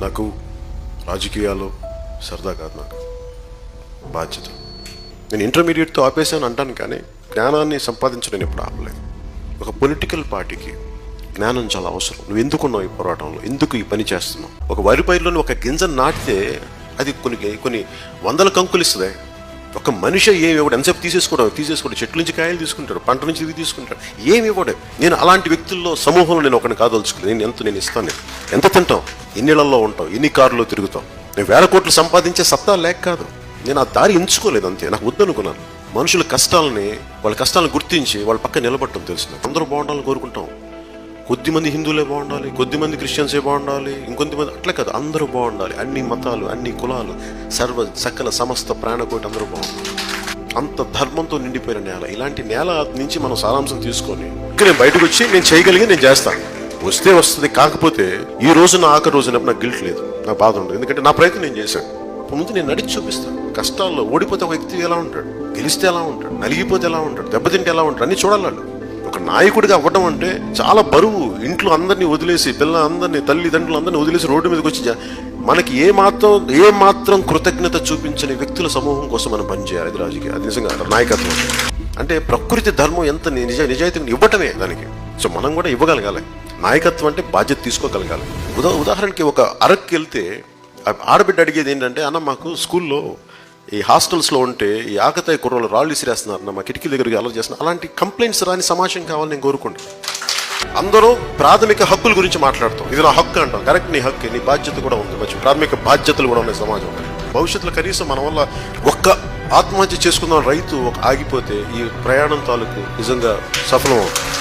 నాకు రాజకీయాలు సరదా కాదు, నాకు బాధ్యత. నేను ఇంటర్మీడియట్తో ఆపేసాను అంటాను, కానీ జ్ఞానాన్ని సంపాదించడం నేను ఎప్పుడు ఆపలేదు. ఒక పొలిటికల్ పార్టీకి జ్ఞానం చాలా అవసరం. నువ్వు ఎందుకున్నావు ఈ పోరాటంలో, ఎందుకు ఈ పని చేస్తున్నావు? ఒక వరి పైరులోని ఒక గింజను నాటితే అది కొన్ని వందల కంకులు ఇస్తుంది. ఒక మనిషి ఏమి ఇవ్వడు, ఎంతసేపు తీసేసుకోవడం చెట్ల నుంచి కాయలు తీసుకుంటాడు, పంట నుంచి ఇది తీసుకుంటాడు, ఏమి ఇవ్వడు. నేను అలాంటి వ్యక్తుల్లో సమూహంలో నేను ఒకరిని కాదలుచుకోలేదు. నేను ఇస్తాను. ఎంత తింటావు, ఎన్ని ఇళ్లలో ఉంటావు, ఎన్ని కార్లో తిరుగుతావు. నేను 1000 కోట్లు సంపాదించే సత్తా లేక కాదు, నేను ఆ దారి ఎంచుకోలేదు, అంతే. నాకు వద్దనుకున్నాను. మనుషుల కష్టాలని, వాళ్ళ కష్టాలను గుర్తించి వాళ్ళ పక్క నిలబడటం తెలుసు. అందరూ బాగుండాలని కోరుకుంటాం. కొద్దిమంది హిందువులే బాగుండాలి, కొద్దిమంది క్రిస్టియన్సే బాగుండాలి, ఇంకొంతమంది అట్లా కాదు, అందరూ బాగుండాలి. అన్ని మతాలు, అన్ని కులాలు, సకల సమస్త ప్రాణకోటి అందరూ బాగుండాలి. అంత ధర్మంతో నిండిపోయిన నేల. ఇలాంటి నేల నుంచి మనం సారాంశం తీసుకొని నేను బయటకు వచ్చి నేను చేయగలిగి నేను చేస్తాను. వస్తే వస్తుంది, కాకపోతే ఈ రోజు నా ఆఖరి రోజు నాకు గిల్ట్ లేదు, నాకు బాధ ఉండదు. ఎందుకంటే నా ప్రయత్నం నేను చేశాను. ముందు నేను నడిచి చూపిస్తాను. కష్టాల్లో ఓడిపోతే ఒక వ్యక్తి ఎలా ఉంటాడు, గెలిస్తే ఎలా ఉంటాడు, నలిగిపోతే ఎలా ఉంటాడు, దెబ్బతింటే ఎలా ఉంటాడు అన్ని చూడాలి. ఒక నాయకుడిగా అవ్వడం అంటే చాలా బరువు. ఇంట్లో అందరినీ వదిలేసి, పిల్లలందరినీ, తల్లిదండ్రులు అందరినీ వదిలేసి రోడ్డు మీదకి వచ్చి మనకి ఏ మాత్రం కృతజ్ఞత చూపించని వ్యక్తుల సమూహం కోసం మనం పనిచేయాలి. అది రాజకీయ, అది నిజంగా నాయకత్వం అంటే. ప్రకృతి ధర్మం ఎంత నిజాయితీగా ఇవ్వటమే దానికి. సో మనం కూడా ఇవ్వగలగాలి. నాయకత్వం అంటే బాధ్యత తీసుకోగలగాలి. ఉదాహరణకి ఒక అరక్కి వెళ్తే ఆడబిడ్డ అడిగేది ఏంటంటే, అన్న మాకు స్కూల్లో ఈ హాస్టల్స్లో ఉంటే ఈ ఆకతాయి కుర్రలు రాళ్ళు ఇసిరేస్తున్నారు, మా కిటికీ దగ్గరికి అలర్ట్ చేస్తున్నారు. అలాంటి కంప్లైంట్స్ రాని సమాజం కావాలని నేను కోరుకుంటాను. అందరూ ప్రాథమిక హక్కుల గురించి మాట్లాడతాం. ఇది నా హక్కు అంటాం. కరెక్ట్, నీ హక్కు, నీ బాధ్యత కూడా ఉంది. మంచి ప్రాథమిక బాధ్యతలు కూడా ఉన్నాయి సమాజంలో. భవిష్యత్తులో కనీసం మన వల్ల ఒక్క ఆత్మహత్య చేసుకుందాం రైతు ఆగిపోతే ఈ ప్రయాణం తాలూకు నిజంగా సఫలం అవుతుంది.